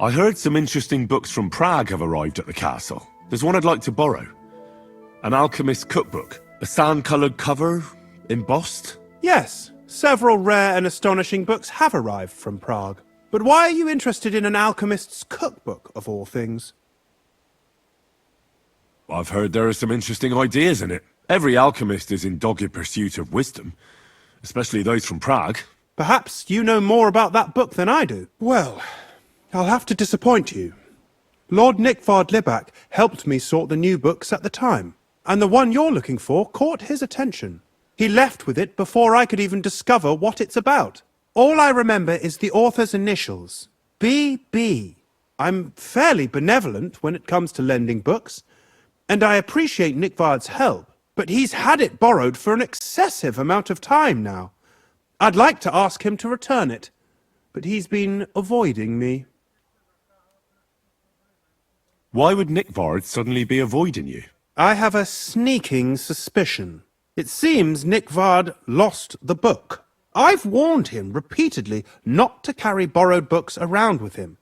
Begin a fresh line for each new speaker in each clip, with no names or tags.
I heard some interesting books from Prague have arrived at the castle. There's one I'd like to borrow. An alchemist's cookbook. A sand-coloured cover, embossed.
Yes, several rare and astonishing books have arrived from Prague. But why are you interested in an alchemist's cookbook, of all things?
I've heard there are some interesting ideas in it. Every alchemist is in dogged pursuit of wisdom, especially those from Prague.
Perhaps you know more about that book than I do. Well, I'll have to disappoint you. Lord Nickvard Libak helped me sort the new books at the time, and the one you're looking for caught his attention. He left with it before I could even discover what it's about. All I remember is the author's initials, B.B. I'm fairly benevolent when it comes to lending books, and I appreciate Nickvard's help, but he's had it borrowed for an excessive amount of time now. I'd like to ask him to return it, but he's been avoiding me.
Why would Nickvard suddenly be avoiding you?
I have a sneaking suspicion. It seems Nickvard lost the book. I've warned him repeatedly not to carry borrowed books around with him,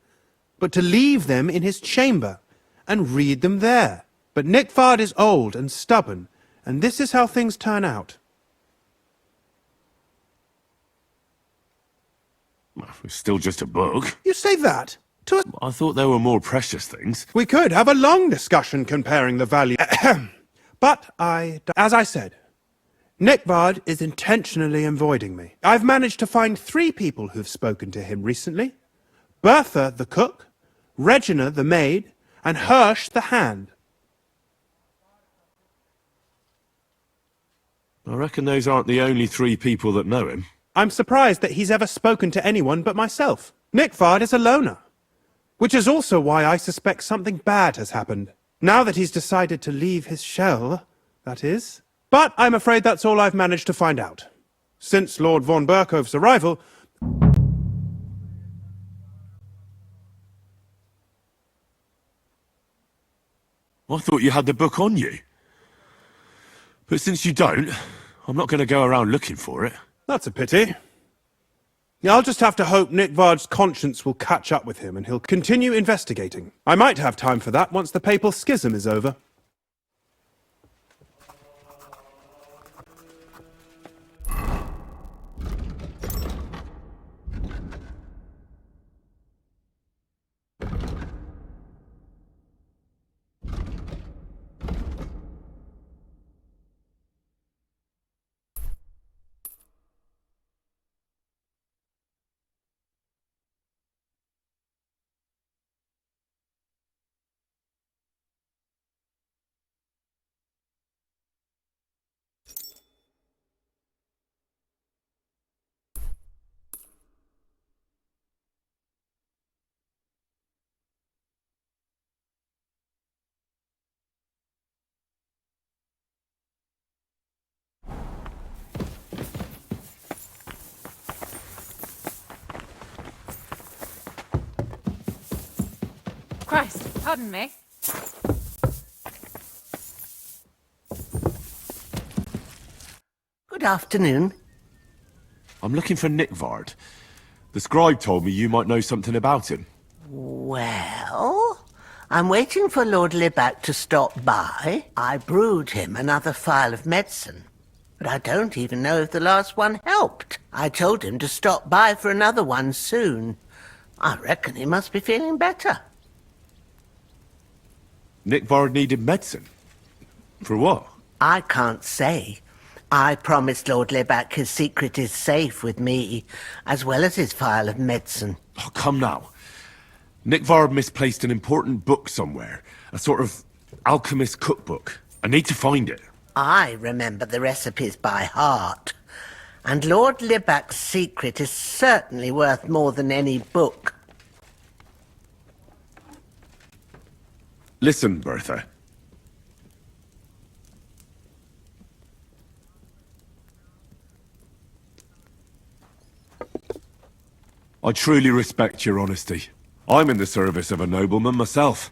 but to leave them in his chamber and read them there. But Nickvard is old and stubborn, and this is how things turn out.
It's still just a book.
You say that?
I thought there were more precious things.
We could have a long discussion comparing the value. But as I said, Nickvard is intentionally avoiding me. I've managed to find 3 people who've spoken to him recently. Bertha the cook, Regina the maid, and Hirsch the hand.
I reckon those aren't the only 3 people that know him.
I'm surprised that he's ever spoken to anyone but myself. Nickvard is a loner, which is also why I suspect something bad has happened. Now that he's decided to leave his shell, that is. But I'm afraid that's all I've managed to find out. Since Lord von Berkove's arrival...
I thought you had the book on you. But since you don't, I'm not going to go around looking for it.
That's a pity. I'll just have to hope Nickvard's conscience will catch up with him and he'll continue investigating. I might have time for that once the papal schism is over.
Christ, pardon me.
Good afternoon.
I'm looking for Nickvard. The scribe told me you might know something about him.
Well, I'm waiting for Lord Libak to stop by. I brewed him another phial of medicine, but I don't even know if the last one helped. I told him to stop by for another one soon. I reckon he must be feeling better.
Nickvard needed medicine? For what?
I can't say. I promised Lord Libak his secret is safe with me, as well as his phial of medicine.
Oh, come now. Nickvard misplaced an important book somewhere. A sort of alchemist cookbook. I need to find it.
I remember the recipes by heart. And Lord Libak's secret is certainly worth more than any book.
Listen, Bertha. I truly respect your honesty. I'm in the service of a nobleman myself,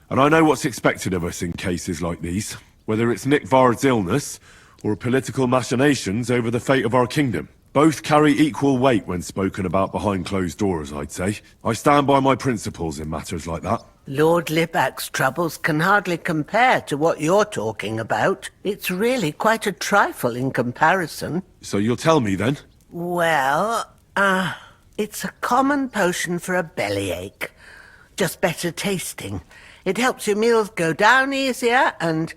and I know what's expected of us in cases like these, whether it's Nickvard's illness or political machinations over the fate of our kingdom. Both carry equal weight when spoken about behind closed doors, I'd say. I stand by my principles in matters like that.
Lord Libac's troubles can hardly compare to what you're talking about. It's really quite a trifle in comparison.
So you'll tell me then?
Well, it's a common potion for a bellyache. Just better tasting. It helps your meals go down easier and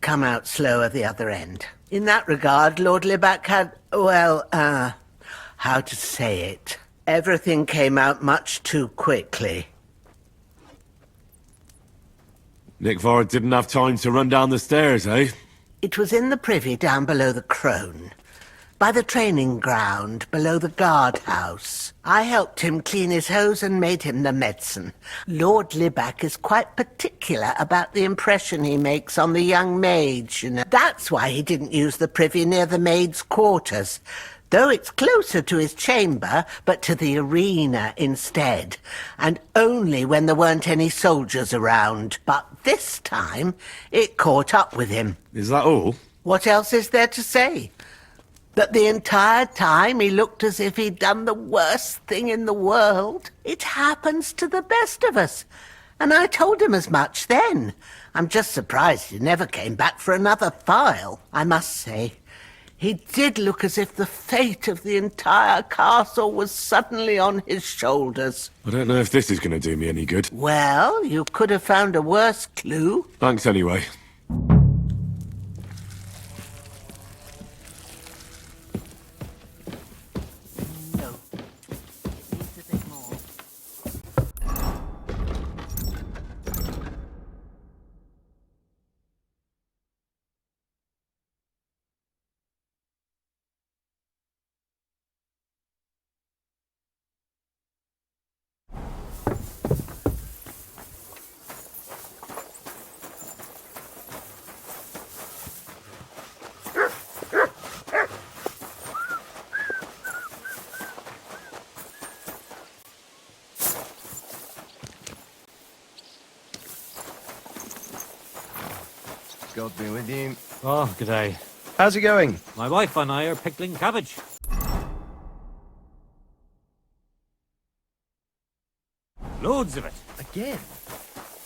come out slower the other end. In that regard, Lord Libac had, well, how to say it? Everything came out much too quickly.
Nickvard didn't have time to run down the stairs, eh?
It was in the privy down below the crone. By the training ground, below the guardhouse. I helped him clean his hose and made him the medicine. Lord Libac is quite particular about the impression he makes on the young maids, you know. That's why he didn't use the privy near the maids' quarters. Though it's closer to his chamber, but to the arena instead. And only when there weren't any soldiers around. But this time, it caught up with him.
Is that all?
What else is there to say? That the entire time he looked as if he'd done the worst thing in the world. It happens to the best of us. And I told him as much then. I'm just surprised he never came back for another file. I must say, he did look as if the fate of the entire castle was suddenly on his shoulders.
I don't know if this is going to do me any good.
Well, you could have found a worse clue.
Thanks anyway.
No. It needs a bit more.
God be with you.
Oh, g'day.
How's it going?
My wife and I are pickling cabbage. Loads of it.
Again?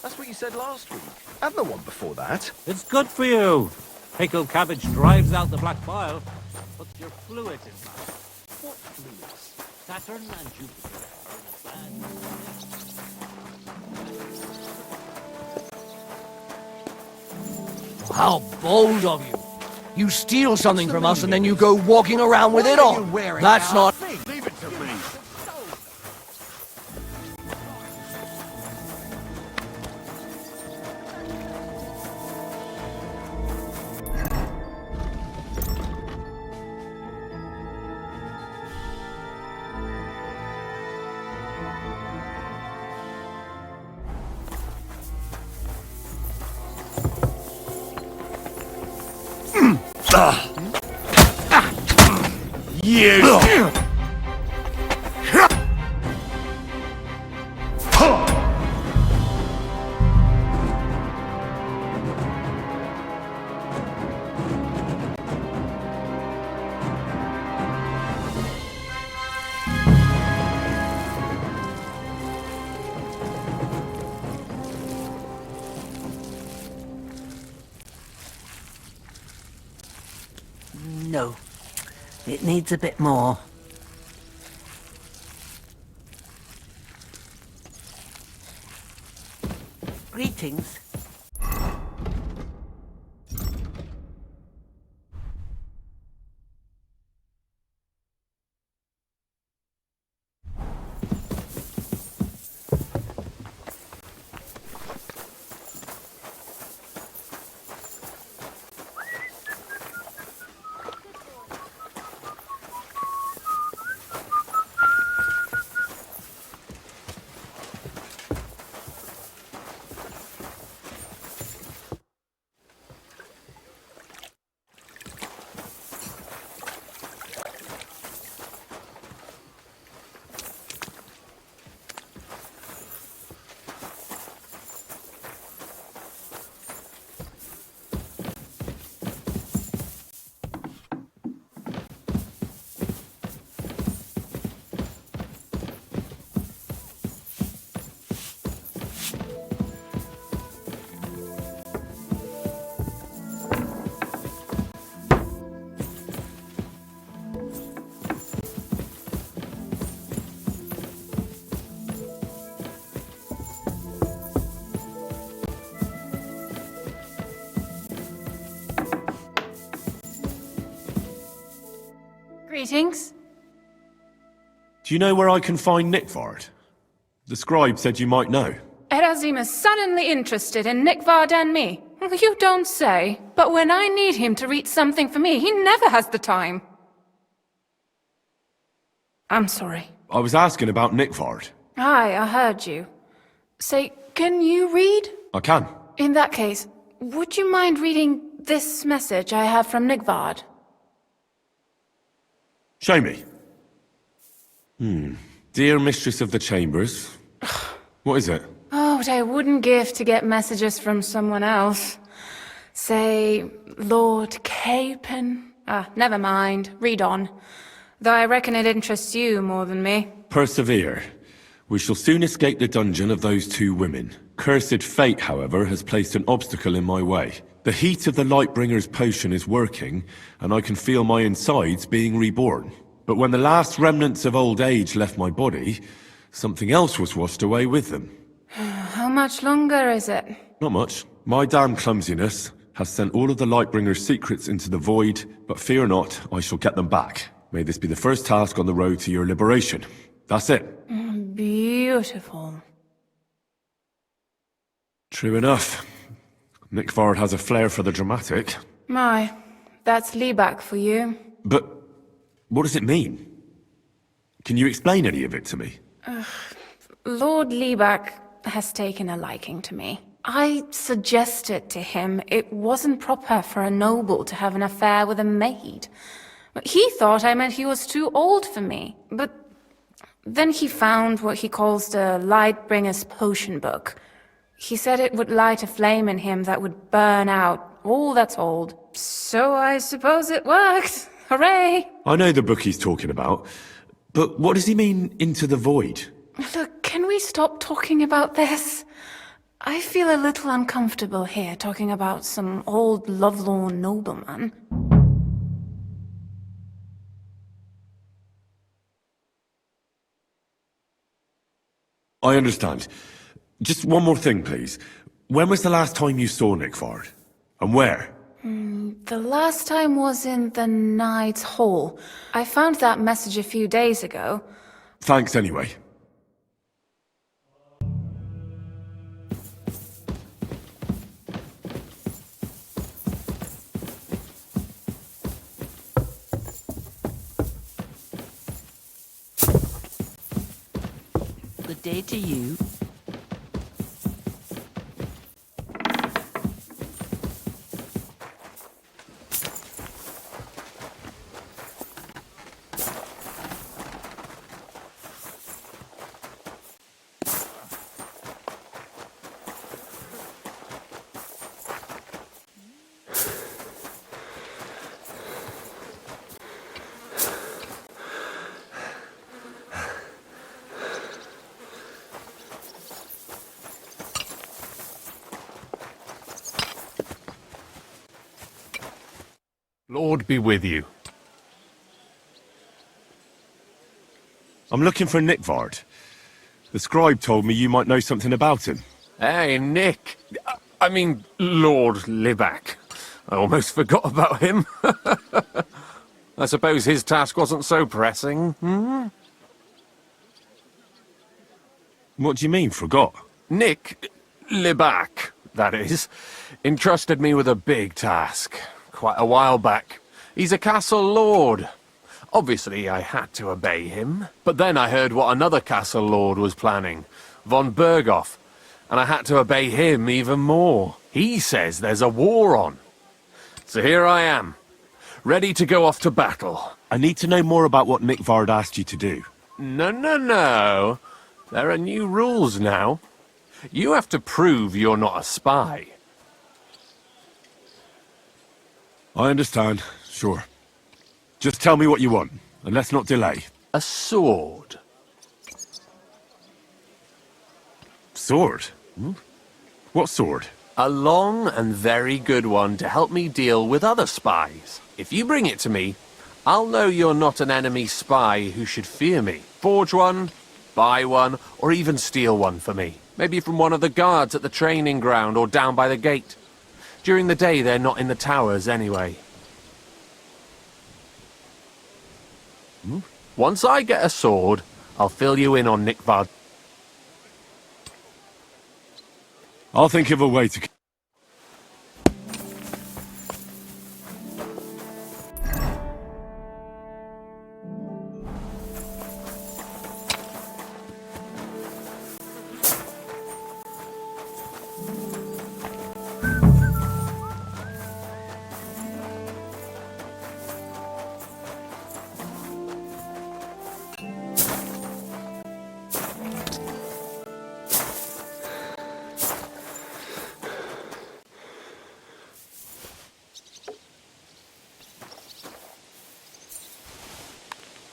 That's what you said last week. And the one before that.
It's good for you. Pickled cabbage drives out the black bile, puts your fluid in that.
What fluids?
Saturn and Jupiter are in a bad...
How bold of you! You steal something from us and then you go walking around with it on. That's not...
Leave it to me. You!
No. It needs a bit more. Greetings.
Greetings.
Do you know where I can find Nickvard? The scribe said you might know.
Erazim is suddenly interested in Nickvard and me. You don't say. But when I need him to read something for me, he never has the time. I'm sorry.
I was asking about Nickvard.
Aye, I heard you. Say, can you read?
I can.
In that case, would you mind reading this message I have from Nickvard?
Show me. Dear Mistress of the Chambers. What is it?
Oh, what I wouldn't give to get messages from someone else. Say, Lord Capen. Never mind. Read on. Though I reckon it interests you more than me.
Persevere. We shall soon escape the dungeon of those two women. Cursed fate, however, has placed an obstacle in my way. The heat of the Lightbringer's potion is working, and I can feel my insides being reborn. But when the last remnants of old age left my body, something else was washed away with them.
How much longer is it?
Not much. My damn clumsiness has sent all of the Lightbringer's secrets into the void, but fear not, I shall get them back. May this be the first task on the road to your liberation. That's it.
Beautiful.
True enough. Nickvard has a flair for the dramatic.
My, that's Liebach for you.
But what does it mean? Can you explain any of it to me?
Lord Liebach has taken a liking to me. I suggested to him it wasn't proper for a noble to have an affair with a maid. He thought I meant he was too old for me, but then he found what he calls the Lightbringer's potion book. He said it would light a flame in him that would burn out all that's old. So I suppose it worked. Hooray!
I know the book he's talking about, but what does he mean, into the void?
Look, can we stop talking about this? I feel a little uncomfortable here talking about some old lovelorn nobleman.
I understand. Just one more thing, please. When was the last time you saw Nickvard? And where?
The last time was in the Knight's Hall. I found that message a few days ago.
Thanks anyway.
Good day to you.
Lord be with you.
I'm looking for Nickvard. The scribe told me you might know something about him.
Hey, Nick. I mean, Lord Liebach. I almost forgot about him. I suppose his task wasn't so pressing, hmm?
What do you mean, forgot?
Nick Liebach, that is, entrusted me with a big task. Quite a while back. He's a castle lord. Obviously, I had to obey him. But then I heard what another castle lord was planning, von Berghoff, and I had to obey him even more. He says there's a war on. So here I am, ready to go off to battle.
I need to know more about what Nickvard asked you to do.
No. There are new rules now. You have to prove you're not a spy.
I understand, sure. Just tell me what you want, and let's not delay.
A sword.
Sword? What sword?
A long and very good one to help me deal with other spies. If you bring it to me, I'll know you're not an enemy spy who should fear me. Forge one, buy one, or even steal one for me. Maybe from one of the guards at the training ground or down by the gate. During the day, they're not in the towers anyway. Once I get a sword, I'll fill you in on Nickvard.
I'll think of a way to...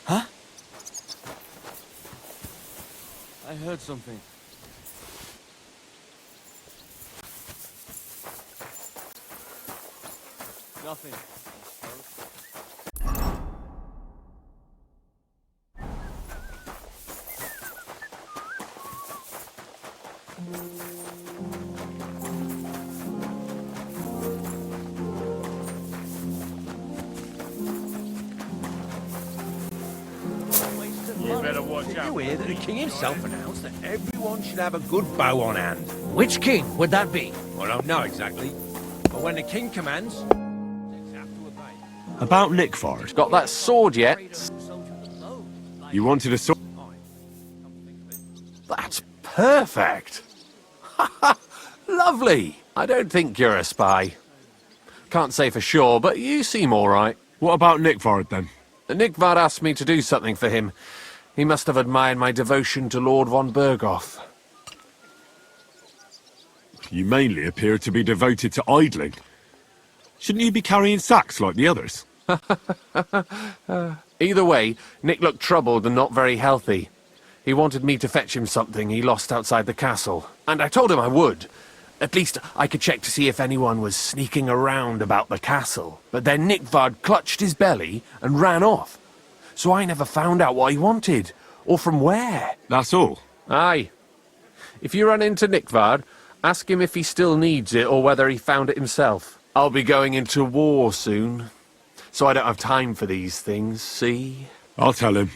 Huh? I heard something. Nothing.
You better watch out. Did you hear that the king himself announced that everyone should have a good bow on hand?
Which king would that be?
Well, I don't know exactly. But when the king commands, let's have to obey.
About Nickford.
Got that sword yet?
You wanted a sword?
That's perfect. Lovely. I don't think you're a spy. Can't say for sure, but you seem all right.
What about Nickford, then?
Nickvard asked me to do something for him. He must have admired my devotion to Lord von Berghoff.
You mainly appear to be devoted to idling. Shouldn't you be carrying sacks like the others?
Either way, Nick looked troubled and not very healthy. He wanted me to fetch him something he lost outside the castle, and I told him I would. At least I could check to see if anyone was sneaking around about the castle. But then Nickvard clutched his belly and ran off. So I never found out what he wanted, or from where.
That's all.
Aye. If you run into Nickvard, ask him if he still needs it or whether he found it himself. I'll be going into war soon, so I don't have time for these things, see?
I'll tell him.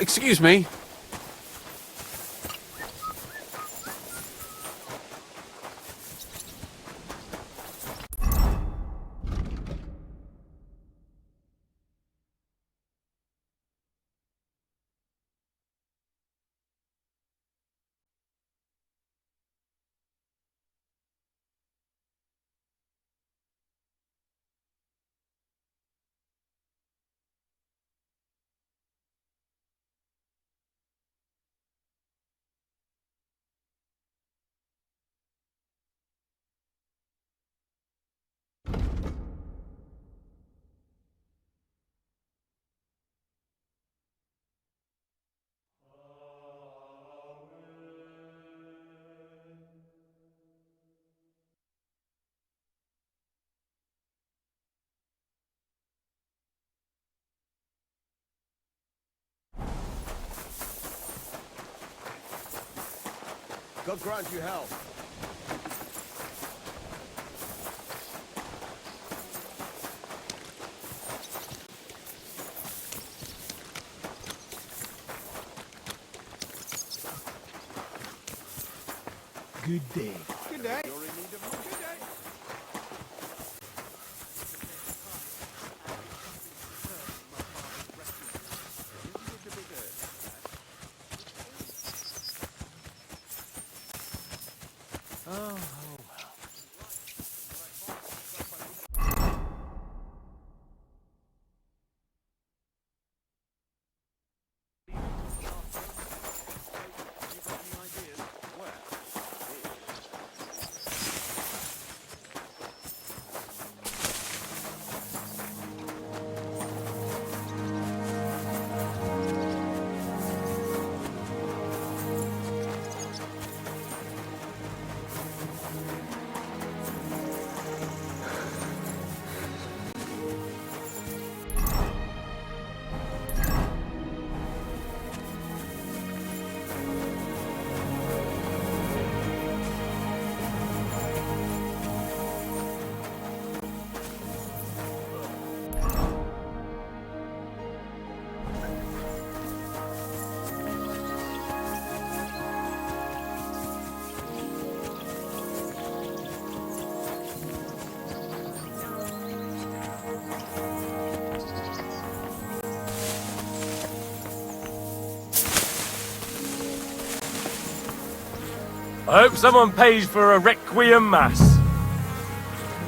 Excuse me.
God grant you health.
Good day.
Good day. You're in need of good day.
I hope someone pays for a requiem mass.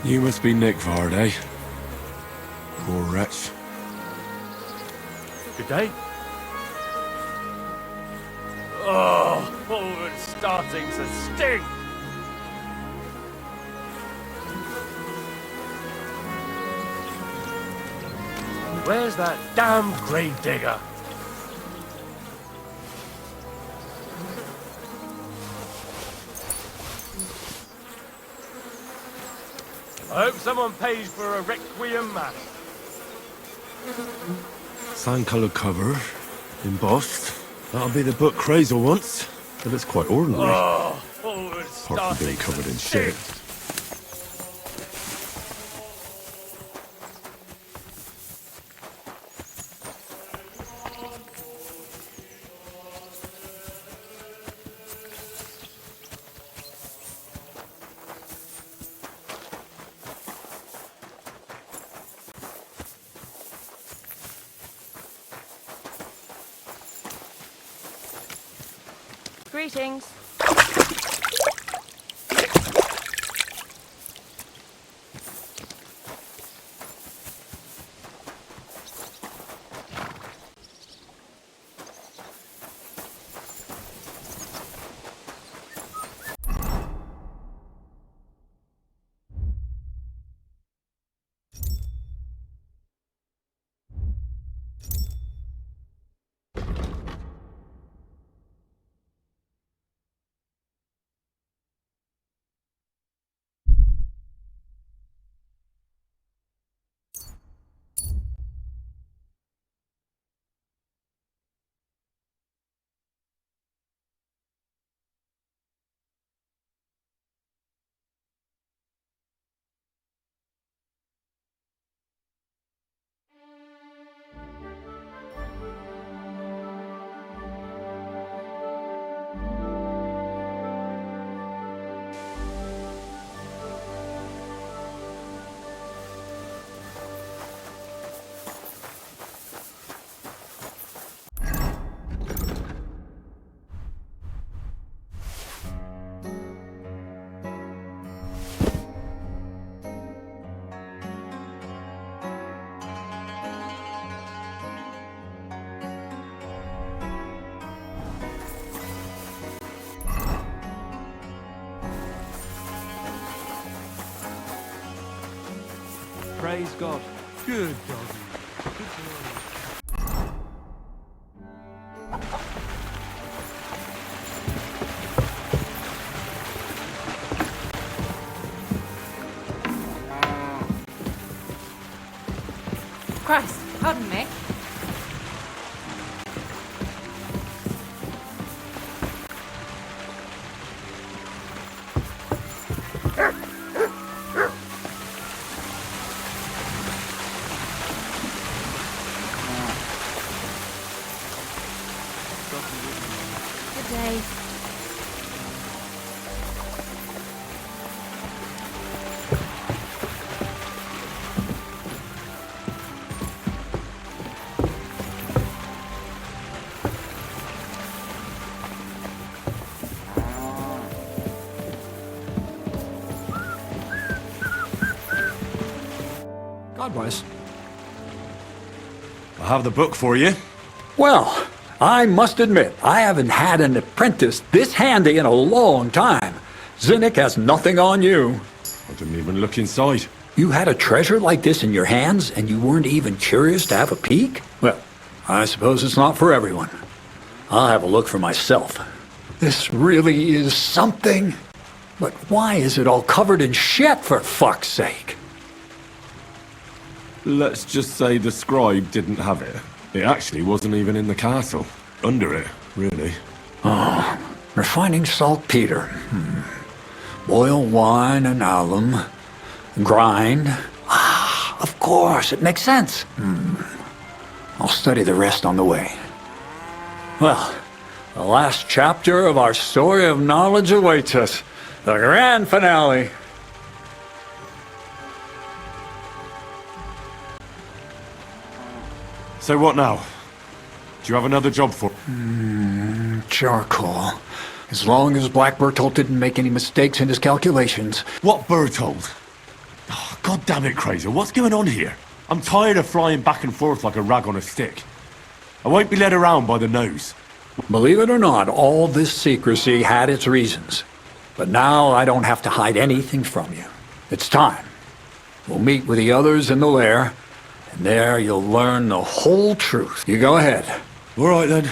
You must be Nickford, eh? Poor wretch.
Good day. Oh, it's starting to stink. Where's that damn grave digger? I hope someone pays for a requiem mass.
Sand-coloured cover, embossed. That'll be the book Crazel wants, but it's quite ordinary.
Oh, it's
Apart from being
starting
covered
to
in
stink.
shit.
Greetings.
Praise God. Good doggy. Good boy.
Christ, pardon me. Good day.
God bless.
I have the book for you.
Well, I must admit, I haven't had an apprentice this handy in a long time. Zinnik has nothing on you.
I didn't even look inside.
You had a treasure like this in your hands, and you weren't even curious to have a peek? Well, I suppose it's not for everyone. I'll have a look for myself. This really is something. But why is it all covered in shit, for fuck's sake?
Let's just say the scribe didn't have it. It actually wasn't even in the castle. Under it, really.
Oh, refining saltpeter. Boil wine and alum. Grind. Ah, of course, it makes sense. I'll study the rest on the way. Well, the last chapter of our story of knowledge awaits us. The grand finale.
So what now? Do you have another job for...
Charcoal. As long as Black Bertolt didn't make any mistakes in his calculations.
What Bertold? Oh, God damn it, Crazer, what's going on here? I'm tired of flying back and forth like a rag on a stick. I won't be led around by the nose.
Believe it or not, all this secrecy had its reasons. But now I don't have to hide anything from you. It's time. We'll meet with the others in the lair, and there you'll learn the whole truth. You go ahead.
All right, then.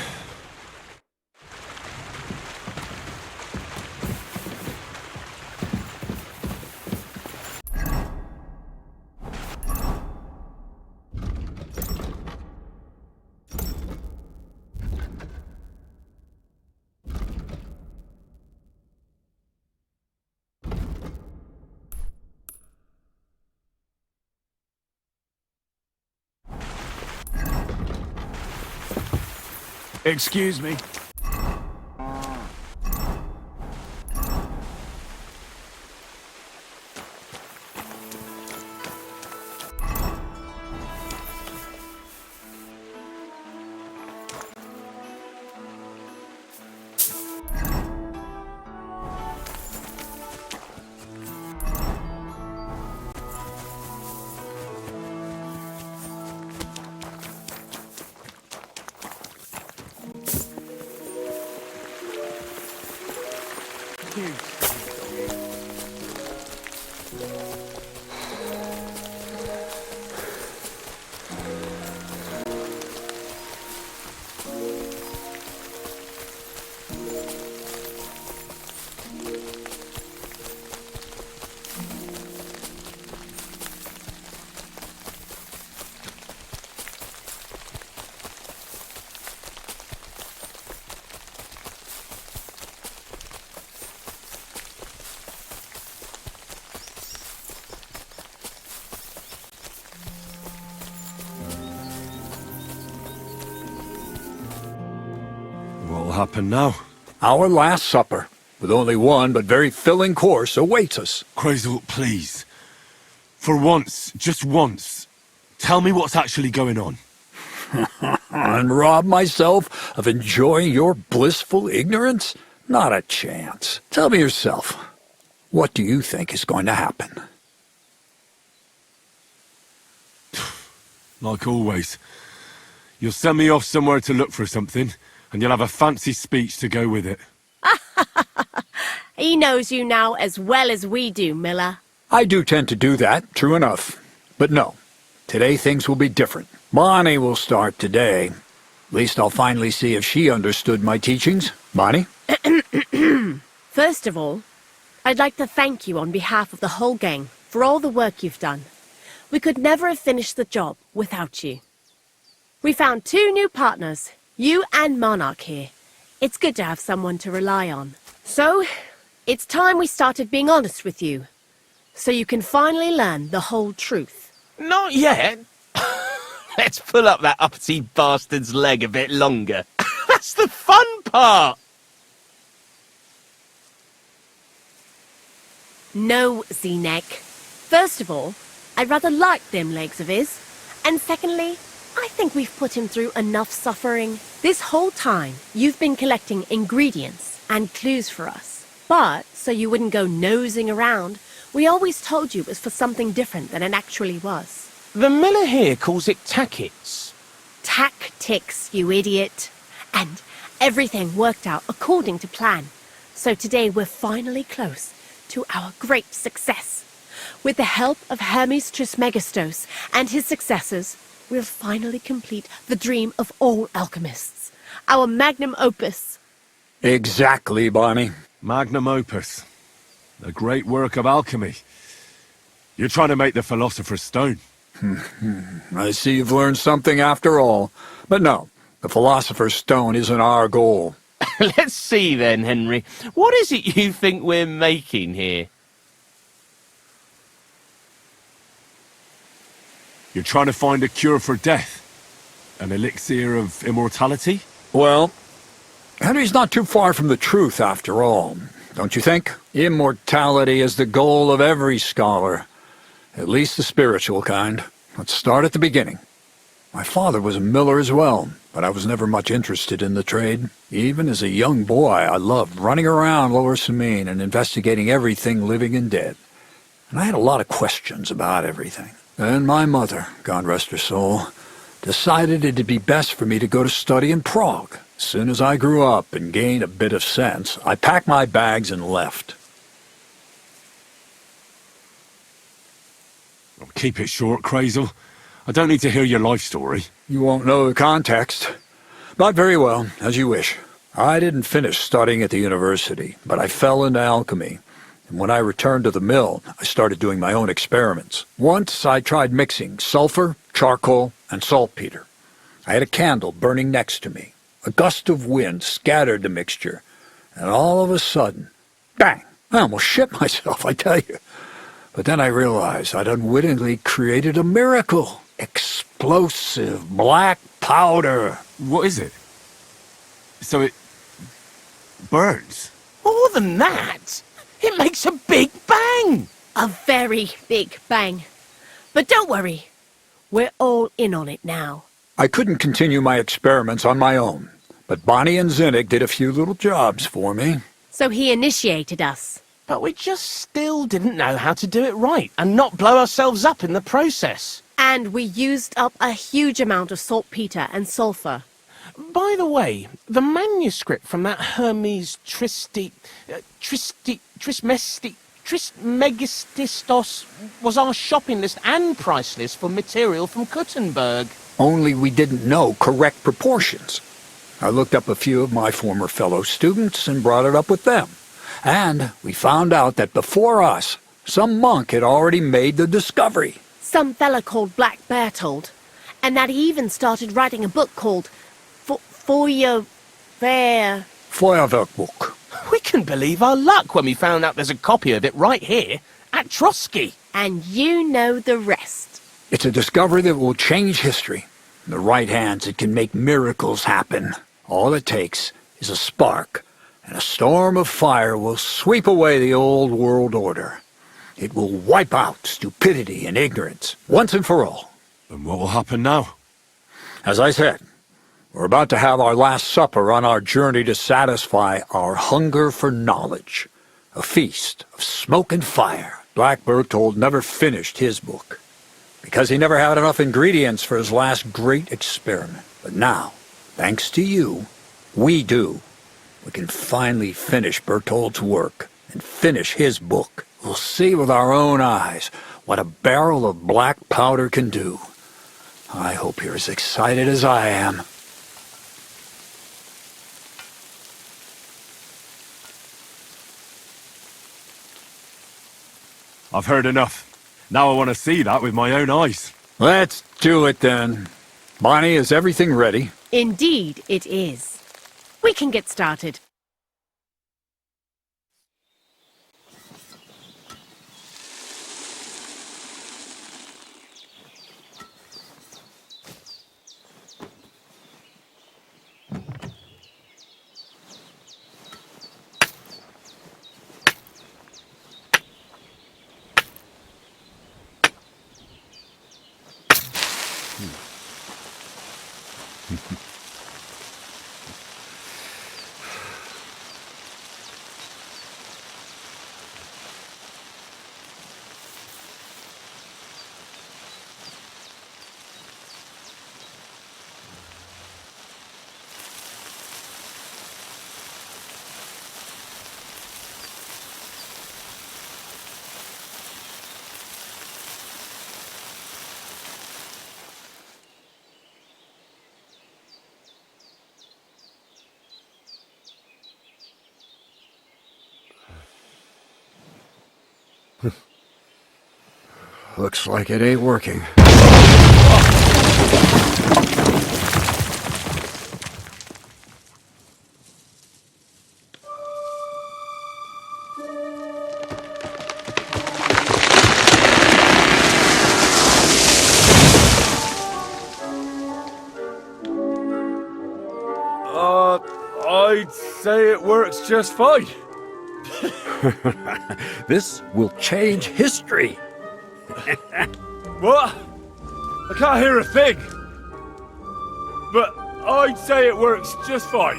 Excuse me.
What'll happen now?
Our last supper, with only one but very filling course, awaits us.
Crazel, please. For once, just once, tell me what's actually going on.
And rob myself of enjoying your blissful ignorance? Not a chance. Tell me yourself, what do you think is going to happen?
Like always. You'll send me off somewhere to look for something, and you'll have a fancy speech to go with it.
He knows you now as well as we do, Miller.
I do tend to do that, true enough. But no, today things will be different. Bonnie will start today. At least I'll finally see if she understood my teachings. Bonnie?
First of all, I'd like to thank you on behalf of the whole gang for all the work you've done. We could never have finished the job without you. We found 2 new partners, you and Monarch here. It's good to have someone to rely on. So, it's time we started being honest with you, so you can finally learn the whole truth.
Not yet. Let's pull up that uppity bastard's leg a bit longer. That's the fun part!
No, Z-Neck. First of all, I rather like them legs of his. And secondly, I think we've put him through enough suffering. This whole time, you've been collecting ingredients and clues for us. But, so you wouldn't go nosing around, we always told you it was for something different than it actually was.
The miller here calls it tackets.
Tactics, you idiot. And everything worked out according to plan. So today we're finally close to our great success. With the help of Hermes Trismegistos and his successors, we'll finally complete the dream of all alchemists. Our magnum opus.
Exactly, Bonnie.
Magnum opus. A great work of alchemy. You're trying to make the Philosopher's Stone.
I see you've learned something after all. But no, the Philosopher's Stone isn't our goal.
Let's see then, Henry. What is it you think we're making here?
You're trying to find a cure for death? An elixir of immortality?
Well, Henry's not too far from the truth after all, don't you think? Immortality is the goal of every scholar. At least the spiritual kind. Let's start at the beginning. My father was a miller as well. but I was never much interested in the trade. Even as a young boy, I loved running around Lower Samine and investigating everything living and dead. And I had a lot of questions about everything. And my mother, God rest her soul, decided it'd be best for me to go to study in Prague. As soon as I grew up and gained a bit of sense, I packed my bags and left.
Keep it short, Crazel. I don't need to hear your life story.
You won't know the context. But very well, as you wish. I didn't finish studying at the university, but I fell into alchemy. And when I returned to the mill, I started doing my own experiments. Once I tried mixing sulfur, charcoal, and saltpeter. I had a candle burning next to me. A gust of wind scattered the mixture, and all of a sudden, bang! I almost shit myself, I tell you. But then I realized I'd unwittingly created a miracle. Explosive black powder.
What is it? So it burns?
More than that, it makes a big bang.
A very big bang. But don't worry, we're all in on it now.
I couldn't continue my experiments on my own, but Bonnie and Zinnik did a few little jobs for me.
So he initiated us.
But we just still didn't know how to do it right and not blow ourselves up in the process.
And we used up a huge amount of saltpeter and sulfur.
By the way, the manuscript from that Hermes Trismegistos was our shopping list and price list for material from Kuttenberg.
Only we didn't know correct proportions. I looked up a few of my former fellow students and brought it up with them. And we found out that before us, some monk had already made the discovery.
Some fella called Black Bertold. And that he even started writing a book called
Feuerwerkbuch.
We couldn't believe our luck when we found out there's a copy of it right here at Trotsky.
And you know the rest.
It's a discovery that will change history. In the right hands, it can make miracles happen. All it takes is a spark, and a storm of fire will sweep away the old world order. It will wipe out stupidity and ignorance, once and for all.
And what will happen now?
As I said, we're about to have our last supper on our journey to satisfy our hunger for knowledge. A feast of smoke and fire. Black Bertold never finished his book, because he never had enough ingredients for his last great experiment. But now, thanks to you, we do. We can finally finish Bertold's work and finish his book. We'll see with our own eyes what a barrel of black powder can do. I hope you're as excited as I am.
I've heard enough. Now I want to see that with my own eyes.
Let's do it then. Bonnie, is everything ready?
Indeed it is. We can get started.
Looks like it ain't working.
I'd say it works just fine.
This will change history.
What? I can't hear a thing. But I'd say it works just fine.